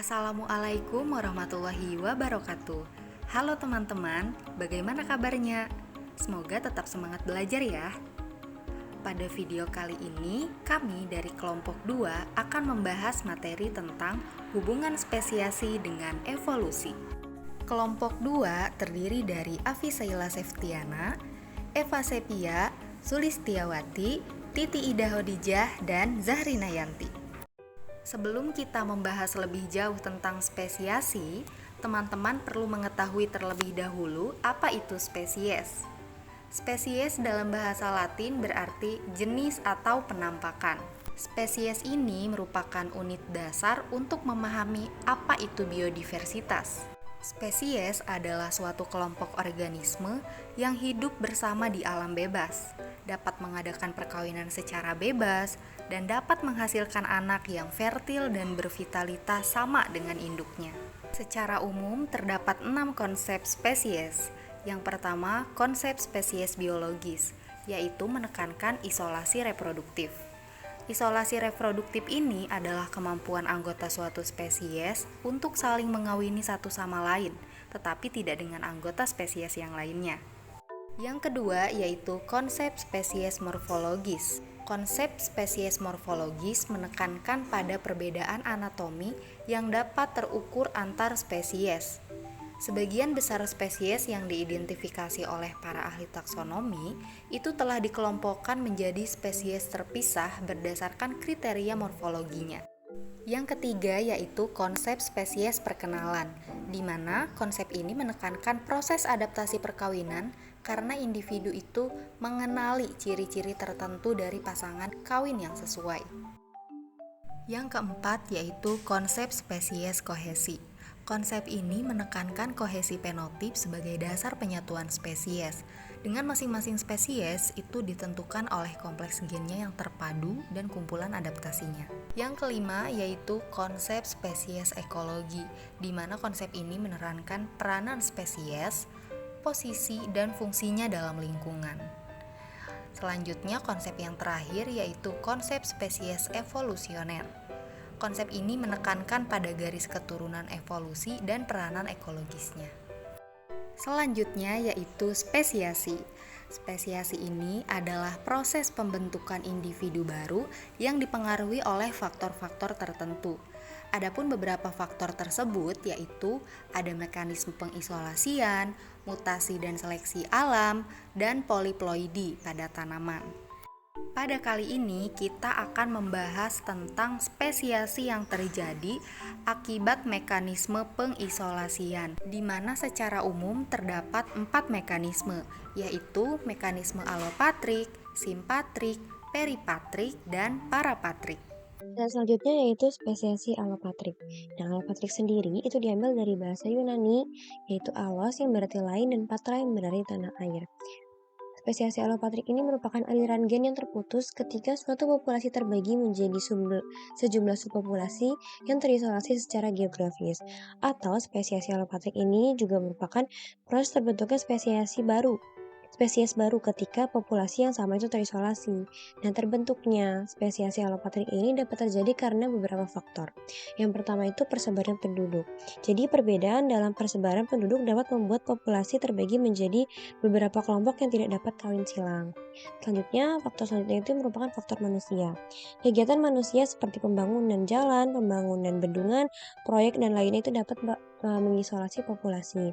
Assalamualaikum warahmatullahi wabarakatuh. Halo teman-teman, bagaimana kabarnya? Semoga tetap semangat belajar ya. Pada video kali ini, kami dari kelompok 2 akan membahas materi tentang hubungan spesiasi dengan evolusi. Kelompok 2 terdiri dari Afisaila Seftiana, Eva Sepia, Sulistiawati, Titi Ida Hodijah, dan Zahrina Yanti. Sebelum kita membahas lebih jauh tentang spesiasi, teman-teman perlu mengetahui terlebih dahulu apa itu spesies. Spesies dalam bahasa Latin berarti jenis atau penampakan. Spesies ini merupakan unit dasar untuk memahami apa itu biodiversitas. Spesies adalah suatu kelompok organisme yang hidup bersama di alam bebas, dapat mengadakan perkawinan secara bebas, dan dapat menghasilkan anak yang fertil dan bervitalitas sama dengan induknya. Secara umum, terdapat 6 konsep spesies. Yang pertama, konsep spesies biologis, yaitu menekankan isolasi reproduktif. Isolasi reproduktif ini adalah kemampuan anggota suatu spesies untuk saling mengawini satu sama lain, tetapi tidak dengan anggota spesies yang lainnya. Yang kedua yaitu konsep spesies morfologis. Konsep spesies morfologis menekankan pada perbedaan anatomi yang dapat terukur antar spesies. Sebagian besar spesies yang diidentifikasi oleh para ahli taksonomi itu telah dikelompokkan menjadi spesies terpisah berdasarkan kriteria morfologinya. Yang ketiga yaitu konsep spesies perkenalan, di mana konsep ini menekankan proses adaptasi perkawinan karena individu itu mengenali ciri-ciri tertentu dari pasangan kawin yang sesuai. Yang keempat yaitu konsep spesies kohesi. Konsep ini menekankan kohesi fenotip sebagai dasar penyatuan spesies. Dengan masing-masing spesies itu ditentukan oleh kompleks gennya yang terpadu dan kumpulan adaptasinya. Yang kelima yaitu konsep spesies ekologi, di mana konsep ini menerangkan peranan spesies, posisi, dan fungsinya dalam lingkungan. Selanjutnya konsep yang terakhir yaitu konsep spesies evolusioner. Konsep ini menekankan pada garis keturunan evolusi dan peranan ekologisnya. Selanjutnya yaitu spesiasi. Spesiasi ini adalah proses pembentukan individu baru yang dipengaruhi oleh faktor-faktor tertentu. Adapun beberapa faktor tersebut yaitu ada mekanisme pengisolasian, mutasi dan seleksi alam, dan poliploidi pada tanaman. Pada kali ini kita akan membahas tentang spesiasi yang terjadi akibat mekanisme pengisolasian, di mana secara umum terdapat 4 mekanisme, yaitu mekanisme alopatrik, simpatrik, peripatrik, dan parapatrik. Dan selanjutnya yaitu spesiasi alopatrik. Nah, alopatrik sendiri itu diambil dari bahasa Yunani, yaitu alos yang berarti lain dan patra yang berarti tanah air. Spesiasi alopatrik ini merupakan aliran gen yang terputus ketika suatu populasi terbagi menjadi sejumlah subpopulasi yang terisolasi secara geografis. Atau spesiasi alopatrik ini juga merupakan proses terbentuknya spesies baru ketika populasi yang sama itu terisolasi. Dan terbentuknya spesiasi alopatrik ini dapat terjadi karena beberapa faktor. Yang pertama itu persebaran penduduk. Jadi perbedaan dalam persebaran penduduk dapat membuat populasi terbagi menjadi beberapa kelompok yang tidak dapat kawin silang. Selanjutnya, faktor selanjutnya itu merupakan faktor manusia. Kegiatan manusia seperti pembangunan jalan, pembangunan bendungan, proyek, dan lainnya itu dapat mengisolasi populasi.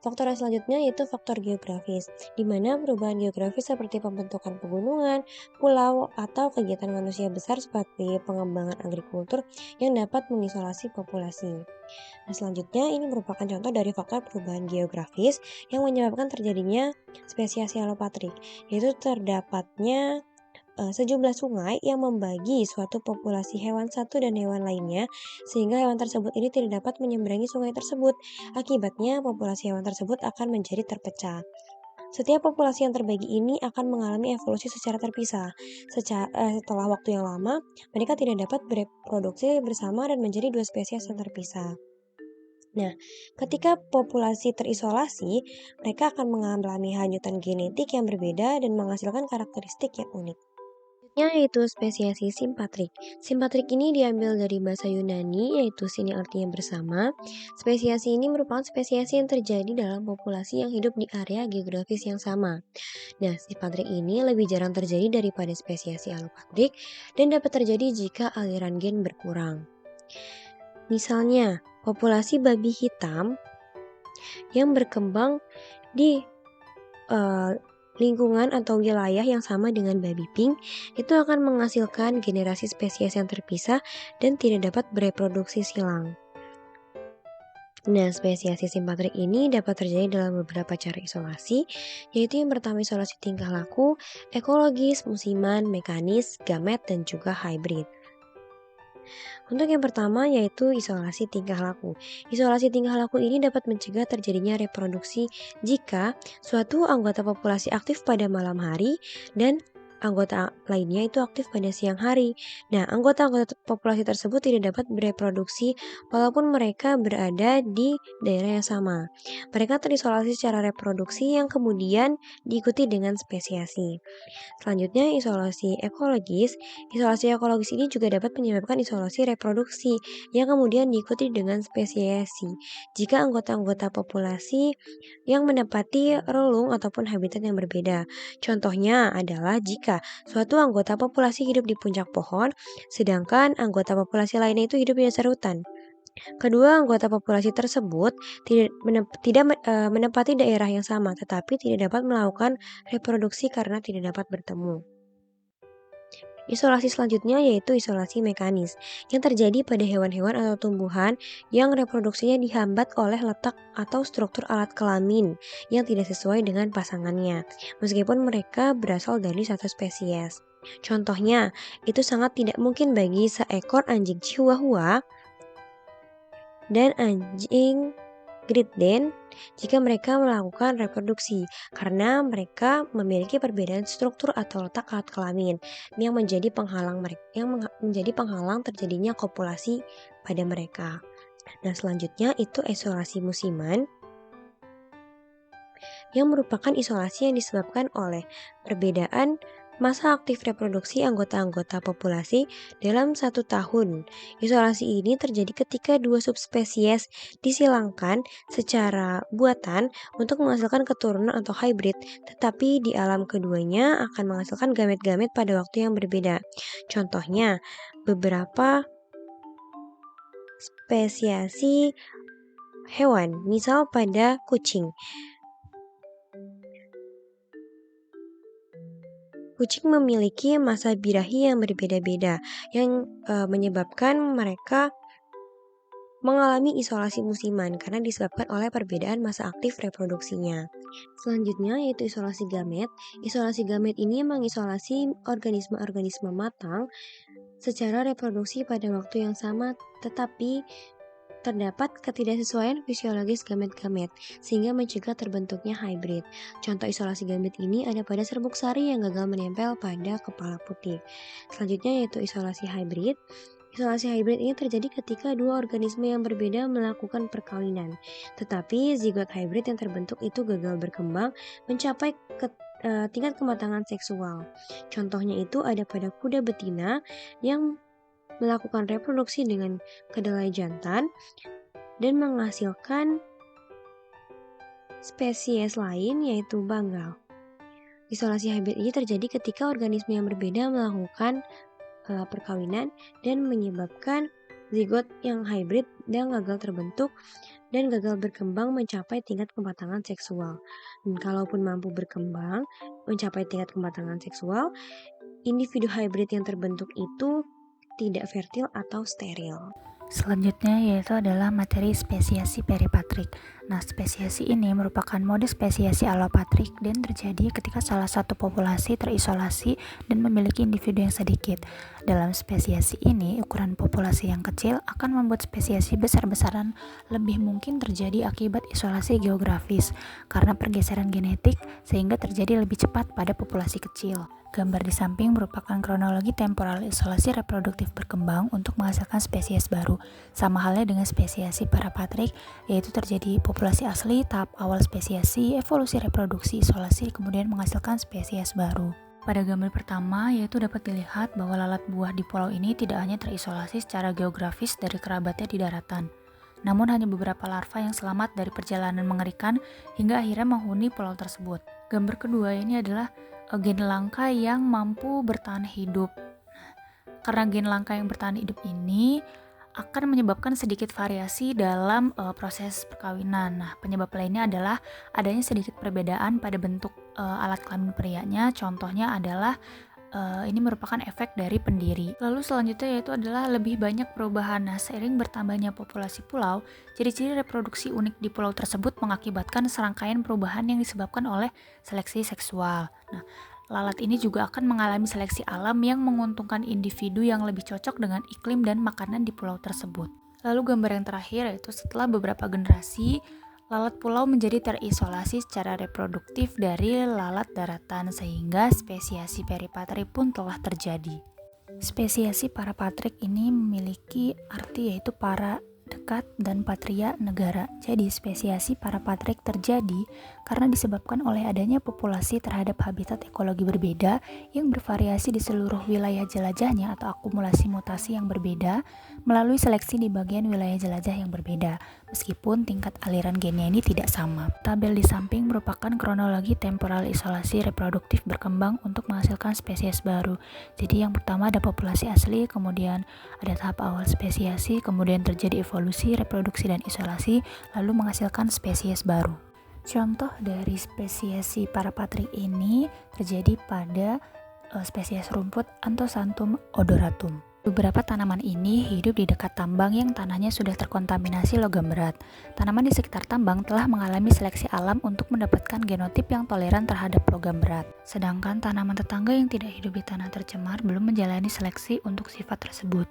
Faktor yang selanjutnya yaitu faktor geografis, di mana perubahan geografis seperti pembentukan pegunungan, pulau, atau kegiatan manusia besar seperti pengembangan agrikultur yang dapat mengisolasi populasi. Nah, selanjutnya ini merupakan contoh dari faktor perubahan geografis yang menyebabkan terjadinya spesiasi alopatrik, yaitu terdapatnya sejumlah sungai yang membagi suatu populasi hewan satu dan hewan lainnya, sehingga hewan tersebut ini tidak dapat menyeberangi sungai tersebut. Akibatnya, populasi hewan tersebut akan menjadi terpecah. Setiap populasi yang terbagi ini akan mengalami evolusi secara terpisah. Setelah waktu yang lama, mereka tidak dapat bereproduksi bersama dan menjadi dua spesies yang terpisah. Nah, ketika populasi terisolasi, mereka akan mengalami hanyutan genetik yang berbeda dan menghasilkan karakteristik yang unik. Selanjutnya yaitu spesiasi simpatrik. Simpatrik ini diambil dari bahasa Yunani, yaitu sin yang artinya bersama. Spesiasi ini merupakan spesiasi yang terjadi dalam populasi yang hidup di area geografis yang sama. Nah, simpatrik ini lebih jarang terjadi daripada spesiasi alopatrik dan dapat terjadi jika aliran gen berkurang. Misalnya, populasi babi hitam yang berkembang di lingkungan atau wilayah yang sama dengan babi pink itu akan menghasilkan generasi spesies yang terpisah dan tidak dapat bereproduksi silang. Nah, spesiasi simpatrik ini dapat terjadi dalam beberapa cara isolasi, yaitu yang pertama isolasi tingkah laku, ekologis, musiman, mekanis, gamet, dan juga hybrid. Untuk yang pertama yaitu isolasi tingkah laku. Isolasi tingkah laku ini dapat mencegah terjadinya reproduksi jika suatu anggota populasi aktif pada malam hari dan anggota lainnya itu aktif pada siang hari. Nah, anggota-anggota populasi tersebut tidak dapat bereproduksi walaupun mereka berada di daerah yang sama. Mereka terisolasi secara reproduksi yang kemudian diikuti dengan spesiasi. Selanjutnya, isolasi ekologis. Isolasi ekologis ini juga dapat menyebabkan isolasi reproduksi yang kemudian diikuti dengan spesiasi. Jika anggota-anggota populasi yang menempati relung ataupun habitat yang berbeda. Contohnya adalah jika suatu anggota populasi hidup di puncak pohon, sedangkan anggota populasi lainnya itu hidup di dasar hutan. Kedua anggota populasi tersebut tidak menempati daerah yang sama, tetapi tidak dapat melakukan reproduksi karena tidak dapat bertemu. Isolasi selanjutnya yaitu isolasi mekanis, yang terjadi pada hewan-hewan atau tumbuhan yang reproduksinya dihambat oleh letak atau struktur alat kelamin yang tidak sesuai dengan pasangannya, meskipun mereka berasal dari satu spesies. Contohnya, itu sangat tidak mungkin bagi seekor anjing Chihuahua dan anjing Great Dane jika mereka melakukan reproduksi karena mereka memiliki perbedaan struktur atau letak alat kelamin yang menjadi penghalang terjadinya kopulasi pada mereka. Nah, selanjutnya itu isolasi musiman yang merupakan isolasi yang disebabkan oleh perbedaan masa aktif reproduksi anggota-anggota populasi dalam 1 tahun. Isolasi ini terjadi ketika dua subspesies disilangkan secara buatan untuk menghasilkan keturunan atau hybrid, tetapi di alam keduanya akan menghasilkan gamet-gamet pada waktu yang berbeda. Contohnya, beberapa spesiasi hewan, misal pada kucing. Kucing memiliki masa birahi yang berbeda-beda, yang menyebabkan mereka mengalami isolasi musiman karena disebabkan oleh perbedaan masa aktif reproduksinya. Selanjutnya yaitu isolasi gamet. Isolasi gamet ini mengisolasi organisme-organisme matang secara reproduksi pada waktu yang sama, tetapi terdapat ketidaksesuaian fisiologis gamet-gamet, sehingga mencegah terbentuknya hybrid. Contoh isolasi gamet ini ada pada serbuk sari yang gagal menempel pada kepala putih. Selanjutnya yaitu isolasi hybrid. Isolasi hybrid ini terjadi ketika dua organisme yang berbeda melakukan perkawinan, tetapi zigot hybrid yang terbentuk itu gagal berkembang mencapai tingkat kematangan seksual. Contohnya itu ada pada kuda betina yang melakukan reproduksi dengan kedelai jantan dan menghasilkan spesies lain yaitu banggal. Isolasi hybrid ini terjadi ketika organisme yang berbeda melakukan perkawinan dan menyebabkan zigot yang hybrid dan gagal terbentuk dan gagal berkembang mencapai tingkat kematangan seksual. Dan kalaupun mampu berkembang mencapai tingkat kematangan seksual, individu hybrid yang terbentuk itu tidak fertil atau steril. Selanjutnya yaitu adalah materi spesiasi peripatrik. Nah, spesiasi ini merupakan mode spesiasi alopatrik dan terjadi ketika salah satu populasi terisolasi dan memiliki individu yang sedikit. Dalam spesiasi ini, ukuran populasi yang kecil akan membuat spesiasi besar-besaran lebih mungkin terjadi akibat isolasi geografis karena pergeseran genetik sehingga terjadi lebih cepat pada populasi kecil. Gambar di samping merupakan kronologi temporal isolasi reproduktif berkembang untuk menghasilkan spesies baru. Sama halnya dengan spesiasi parapatrik, yaitu terjadi populasi asli, tahap awal spesiasi, evolusi reproduksi, isolasi, kemudian menghasilkan spesies baru. Pada gambar pertama, yaitu dapat dilihat bahwa lalat buah di pulau ini tidak hanya terisolasi secara geografis dari kerabatnya di daratan, namun hanya beberapa larva yang selamat dari perjalanan mengerikan hingga akhirnya menghuni pulau tersebut. Gambar kedua ini adalah gen langka yang mampu bertahan hidup. Karena gen langka yang bertahan hidup ini akan menyebabkan sedikit variasi dalam proses perkawinan. Nah, penyebab lainnya adalah adanya sedikit perbedaan pada bentuk alat kelamin prianya. Contohnya adalah ini merupakan efek dari pendiri. Lalu selanjutnya yaitu adalah lebih banyak perubahan. Nah, seiring bertambahnya populasi pulau, ciri-ciri reproduksi unik di pulau tersebut mengakibatkan serangkaian perubahan yang disebabkan oleh seleksi seksual. Nah, lalat ini juga akan mengalami seleksi alam yang menguntungkan individu yang lebih cocok dengan iklim dan makanan di pulau tersebut. Lalu gambar yang terakhir yaitu setelah beberapa generasi, lalat pulau menjadi terisolasi secara reproduktif dari lalat daratan sehingga spesiasi peripatri pun telah terjadi. Spesiasi parapatrik ini memiliki arti yaitu para dekat dan patria negara. Jadi spesiasi parapatrik terjadi karena disebabkan oleh adanya populasi terhadap habitat ekologi berbeda yang bervariasi di seluruh wilayah jelajahnya atau akumulasi mutasi yang berbeda melalui seleksi di bagian wilayah jelajah yang berbeda, meskipun tingkat aliran gennya ini tidak sama. Tabel di samping merupakan kronologi temporal isolasi reproduktif berkembang untuk menghasilkan spesies baru. Jadi yang pertama ada populasi asli, kemudian ada tahap awal spesiasi, kemudian terjadi evolusi, reproduksi, dan isolasi, lalu menghasilkan spesies baru. Contoh dari spesiasi parapatrik ini terjadi pada spesies rumput Anthoxanthum odoratum. Beberapa tanaman ini hidup di dekat tambang yang tanahnya sudah terkontaminasi logam berat. Tanaman di sekitar tambang telah mengalami seleksi alam untuk mendapatkan genotip yang toleran terhadap logam berat. Sedangkan tanaman tetangga yang tidak hidup di tanah tercemar belum menjalani seleksi untuk sifat tersebut.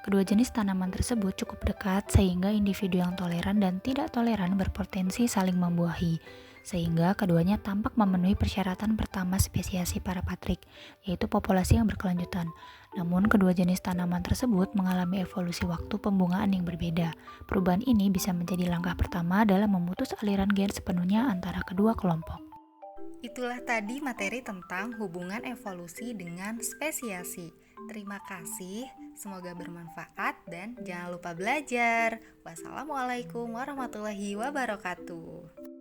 Kedua jenis tanaman tersebut cukup dekat sehingga individu yang toleran dan tidak toleran berpotensi saling membuahi, sehingga keduanya tampak memenuhi persyaratan pertama spesiasi parapatrik, yaitu populasi yang berkelanjutan. Namun kedua jenis tanaman tersebut mengalami evolusi waktu pembungaan yang berbeda. Perubahan ini bisa menjadi langkah pertama dalam memutus aliran gen sepenuhnya antara kedua kelompok. Itulah tadi materi tentang hubungan evolusi dengan spesiasi. Terima kasih, semoga bermanfaat dan jangan lupa belajar. Wassalamualaikum warahmatullahi wabarakatuh.